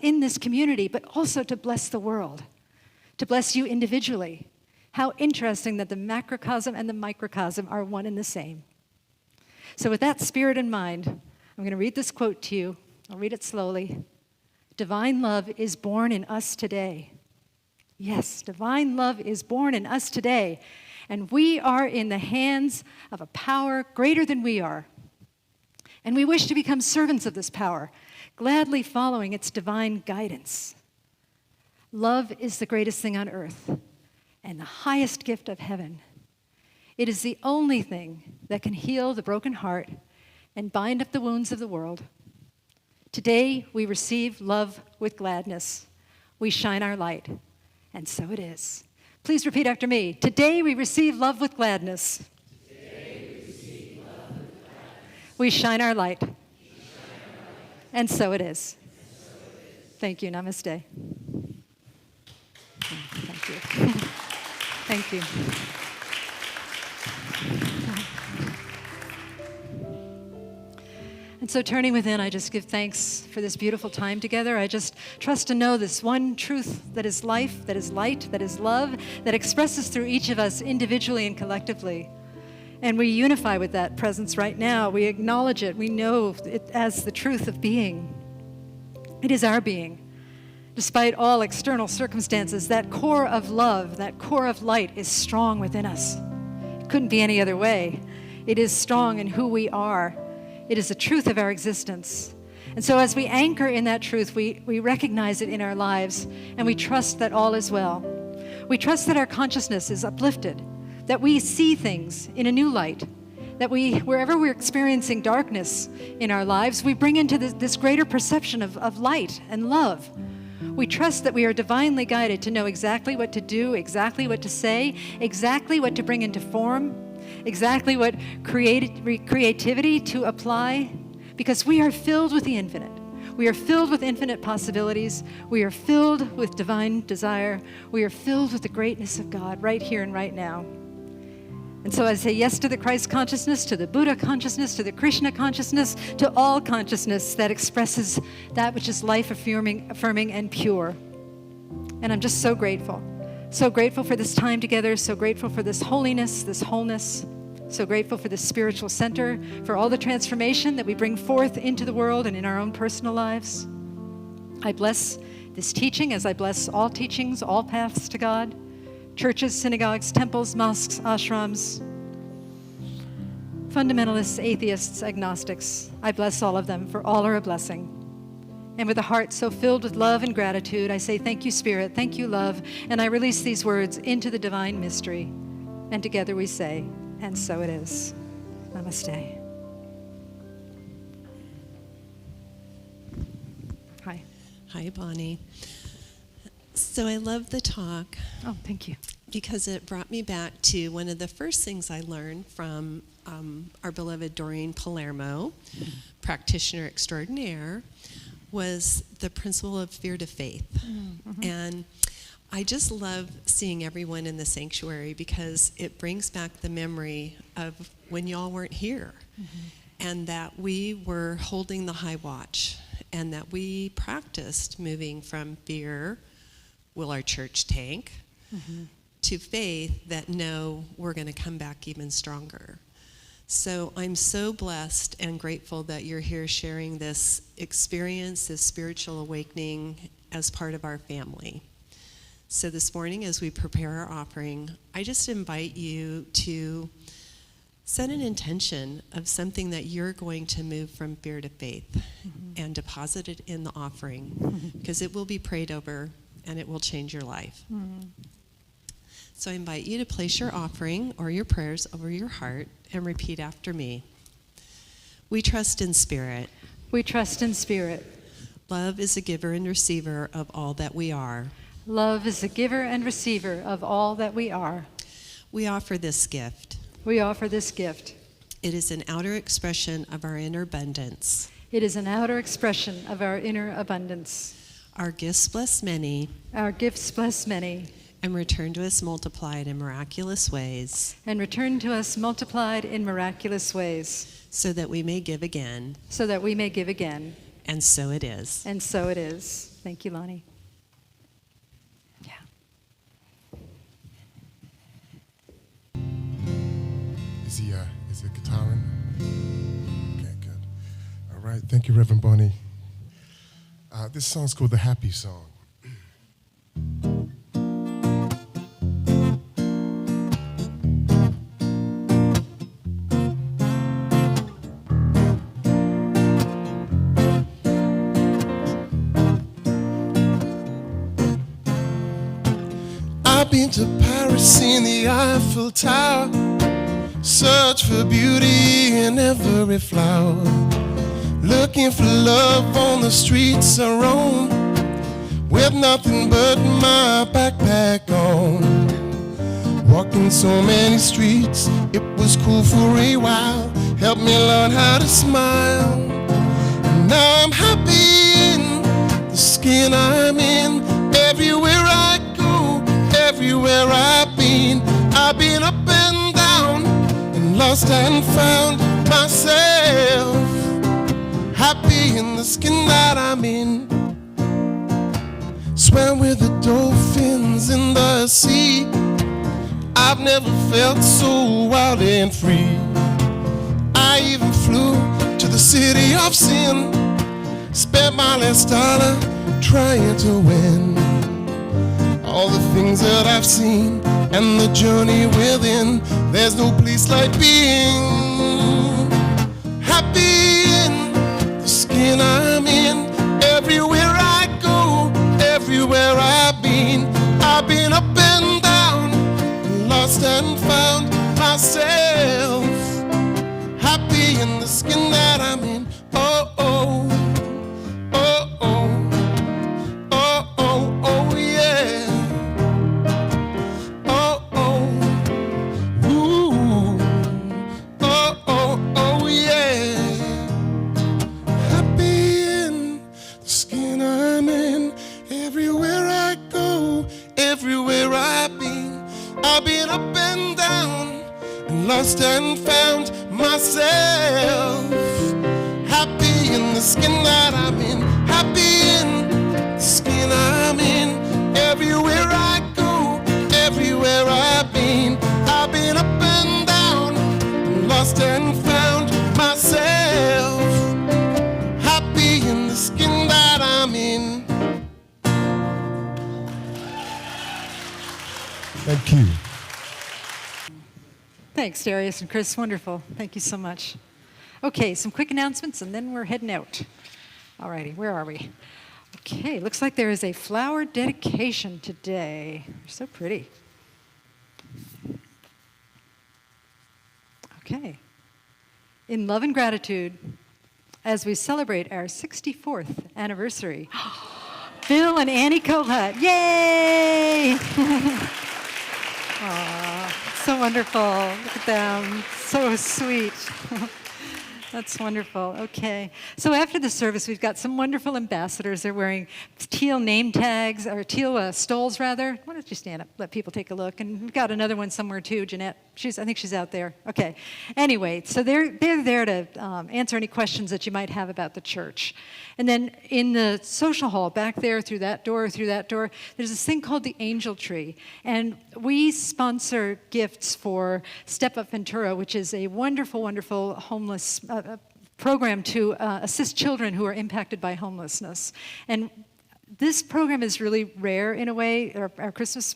in this community, but also to bless the world, to bless you individually. How interesting that the macrocosm and the microcosm are one and the same. So with that spirit in mind, I'm going to read this quote to you. I'll read it slowly. Divine love is born in us today. Yes, divine love is born in us today. And we are in the hands of a power greater than we are. And we wish to become servants of this power, gladly following its divine guidance. Love is the greatest thing on earth and the highest gift of heaven. It is the only thing that can heal the broken heart and bind up the wounds of the world. Today, we receive love with gladness. We shine our light, and so it is. Please repeat after me. Today, we receive love with gladness. We shine our light. And so it is. Thank you. Namaste. Thank you. Thank you. And so turning within, I just give thanks for this beautiful time together. I just trust to know this one truth that is life, that is light, that is love, that expresses through each of us individually and collectively. And we unify with that presence right now. We acknowledge it. We know it as the truth of being. It is our being. Despite all external circumstances, that core of love, that core of light is strong within us. It couldn't be any other way. It is strong in who we are. It is the truth of our existence. And so as we anchor in that truth, we recognize it in our lives, and we trust that all is well. We trust that our consciousness is uplifted, that we see things in a new light, that wherever we're experiencing darkness in our lives, we bring into this greater perception of light and love. We trust that we are divinely guided to know exactly what to do, exactly what to say, exactly what to bring into form, exactly what creativity to apply, because we are filled with the infinite. We are filled with infinite possibilities. We are filled with divine desire. We are filled with the greatness of God right here and right now. And so I say yes to the Christ consciousness, to the Buddha consciousness, to the Krishna consciousness, to all consciousness that expresses that which is life affirming and pure. And I'm just so grateful. So grateful for this time together, so grateful for this holiness, this wholeness, so grateful for this spiritual center, for all the transformation that we bring forth into the world and in our own personal lives. I bless this teaching as I bless all teachings, all paths to God. Churches, synagogues, temples, mosques, ashrams, fundamentalists, atheists, agnostics. I bless all of them, for all are a blessing. And with a heart so filled with love and gratitude, I say thank you, Spirit, thank you, love, and I release these words into the divine mystery. And together we say, and so it is. Namaste. Hi. Hi, Bonnie. So I love the talk. Oh, thank you. Because it brought me back to one of the first things I learned from our beloved Doreen Palermo, practitioner extraordinaire, was the principle of fear to faith. Mm-hmm. And I just love seeing everyone in the sanctuary because it brings back the memory of when y'all weren't here, and that we were holding the high watch, and that we practiced moving from fear, will our church tank, to faith that no, we're going to come back even stronger. So I'm so blessed and grateful that you're here sharing this experience, this spiritual awakening as part of our family. So this morning, as we prepare our offering, I just invite you to set an intention of something that you're going to move from fear to faith and deposit it in the offering, because it will be prayed over and it will change your life. So I invite you to place your offering or your prayers over your heart and repeat after me. We trust in spirit. We trust in spirit. Love is a giver and receiver of all that we are. Love is a giver and receiver of all that we are. We offer this gift. We offer this gift. It is an outer expression of our inner abundance. It is an outer expression of our inner abundance. Our gifts bless many. Our gifts bless many. And return to us multiplied in miraculous ways. And return to us multiplied in miraculous ways. So that we may give again. So that we may give again. And so it is. And so it is. Thank you, Lonnie. Yeah. Is it guitaring? Okay, good. All right, thank you, Reverend Bonnie. This song's called The Happy Song. been to Paris, seen the Eiffel Tower, search for beauty in every flower, looking for love on the streets I roam, with nothing but my backpack on. Walking so many streets, it was cool for a while, helped me learn how to smile. And now I'm happy in the skin I'm in. Everywhere I go, everywhere I've been up and down, and lost and found myself. Happy in the skin that I'm in. Swam with the dolphins in the sea. I've never felt so wild and free. I even flew to the city of sin, spent my last dollar trying to win. All the things that I've seen and the journey within, there's no place like being happy in the skin I'm in. Everywhere I go, everywhere I've been up and down, lost and found myself. Happy in the skin that I'm in. Oh, oh, oh, oh, oh, oh, oh, yeah. Oh, oh, ooh, oh, oh, oh, yeah. Happy in the skin I'm in. Everywhere I go, everywhere I've been up and down, and lost and found myself. Happy in the skin that I'm in. Happy in the skin I'm in. Everywhere I go, everywhere I've been up and down, and lost and found myself. Happy in the skin that I'm in. Thank you. Thanks, Darius and Chris. Wonderful. Thank you so much. Okay, some quick announcements, and then we're heading out. All righty, where are we? Okay, looks like there is a flower dedication today. They're so pretty. Okay. In love and gratitude, as we celebrate our 64th anniversary, Bill and Annie Kohut. Yay! Aw, so wonderful. Look at them. So sweet. That's wonderful. Okay. So after the service, we've got some wonderful ambassadors. They're wearing teal name tags, or teal stoles, rather. Why don't you stand up, let people take a look? And we've got another one somewhere, too, Jeanette. I think she's out there. Okay. Anyway, so they're there to answer any questions that you might have about the church. And then in the social hall, back there, through that door, there's this thing called the Angel Tree. And we sponsor gifts for Step Up Ventura, which is a wonderful, wonderful homeless program to assist children who are impacted by homelessness. And this program is really rare in a way, our Christmas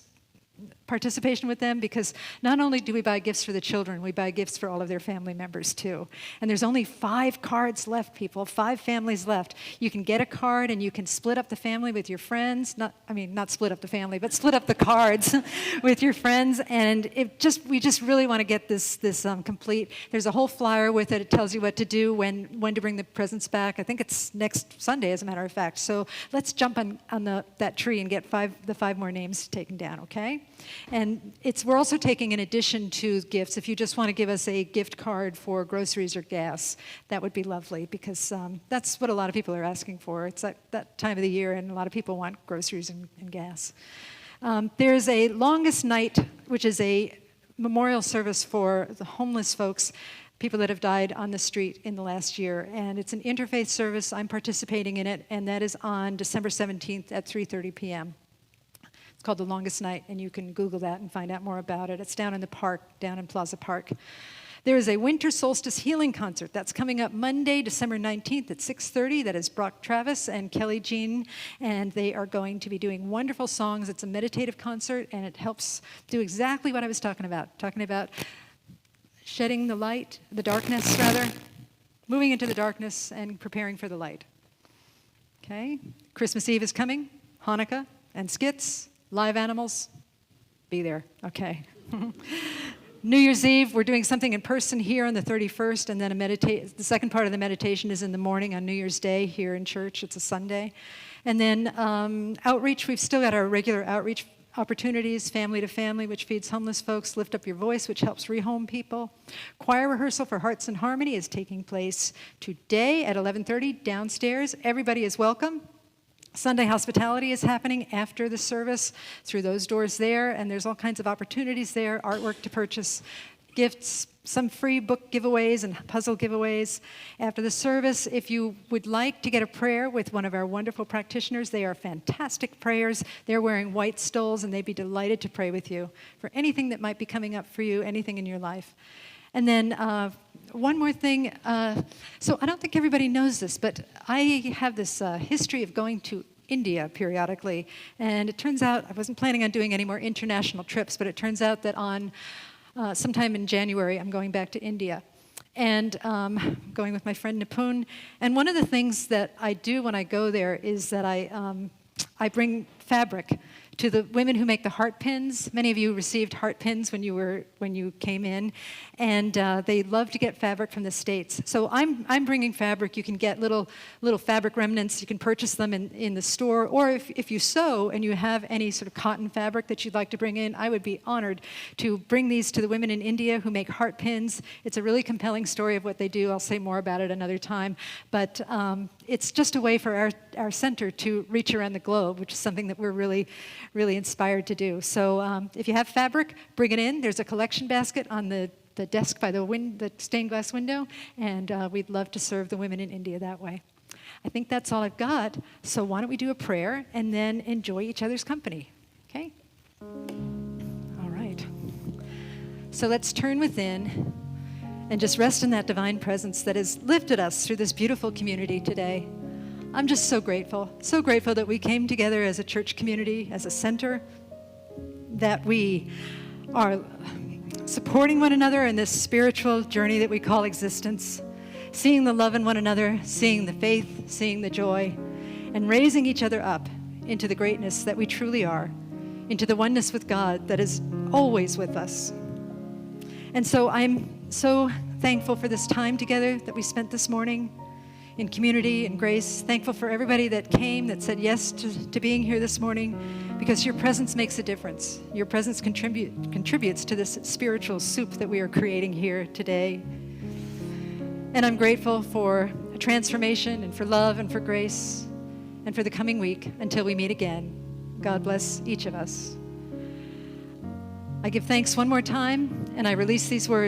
participation with them, because not only do we buy gifts for the children, we buy gifts for all of their family members too. And there's only 5 cards left, people, 5 families left. You can get a card and you can split up the family with your friends. Not split up the family, but split up the cards with your friends. And we just really want to get this complete. There's a whole flyer with it. It tells you what to do, when to bring the presents back. I think it's next Sunday, as a matter of fact. So let's jump on that tree and get the 5 more names taken down, okay? And we're also taking, in addition to gifts, if you just want to give us a gift card for groceries or gas, that would be lovely, because that's what a lot of people are asking for. It's that time of the year, and a lot of people want groceries and gas. There's a Longest Night, which is a memorial service for the homeless folks, people that have died on the street in the last year. And it's an interfaith service. I'm participating in it, and that is on December 17th at 3:30 p.m. Called The Longest Night, and you can Google that and find out more about it. It's down in the park, down in Plaza Park. There is a Winter Solstice Healing Concert that's coming up Monday, December 19th at 6:30. That is Brock Travis and Kelly Jean, and they are going to be doing wonderful songs. It's a meditative concert, and it helps do exactly what I was talking about shedding the light, the darkness rather, moving into the darkness and preparing for the light. Okay? Christmas Eve is coming, Hanukkah, and skits, live animals. be there. Okay. New Year's Eve, we're doing something in person here on the 31st, and then the second part of the meditation is in the morning on New Year's Day here in church. It's a Sunday. And then outreach, we've still got our regular outreach opportunities, family to family, which feeds homeless folks, Lift Up Your Voice, which helps rehome people. Choir rehearsal for Hearts in Harmony is taking place today at 11:30 downstairs. Everybody is welcome. Sunday hospitality is happening after the service through those doors there, and there's all kinds of opportunities there, artwork to purchase, gifts, some free book giveaways and puzzle giveaways. After the service, if you would like to get a prayer with one of our wonderful practitioners, they are fantastic prayers. They're wearing white stoles, and they'd be delighted to pray with you for anything that might be coming up for you, anything in your life. And then one more thing. So I don't think everybody knows this, but I have this history of going to India periodically. And it turns out, I wasn't planning on doing any more international trips, but it turns out that on sometime in January, I'm going back to India. And going with my friend Nipun. And one of the things that I do when I go there is that I bring fabric to the women who make the heart pins. Many of you received heart pins when you came in, and they love to get fabric from the States. So I'm bringing fabric. You can get little fabric remnants. You can purchase them in the store, or if you sew and you have any sort of cotton fabric that you'd like to bring in, I would be honored to bring these to the women in India who make heart pins. It's a really compelling story of what they do. I'll say more about it another time, but it's just a way for our center to reach around the globe, which is something that we're really inspired to do. So if you have fabric, bring it in. There's a collection basket on the desk by the stained glass window, and we'd love to serve the women in India that way. I think that's all I've got. So why don't we do a prayer and then enjoy each other's company, okay? All right. So let's turn within and just rest in that divine presence that has lifted us through this beautiful community today. I'm just so grateful that we came together as a church community, as a center, that we are supporting one another in this spiritual journey that we call existence, seeing the love in one another, seeing the faith, seeing the joy, and raising each other up into the greatness that we truly are, into the oneness with God that is always with us. And so I'm so thankful for this time together that we spent this morning in community and grace. Thankful for everybody that came, that said yes to being here this morning, because your presence makes a difference. Your presence contributes to this spiritual soup that we are creating here today. And I'm grateful for a transformation and for love and for grace and for the coming week until we meet again. God bless each of us. I give thanks one more time, and I release these words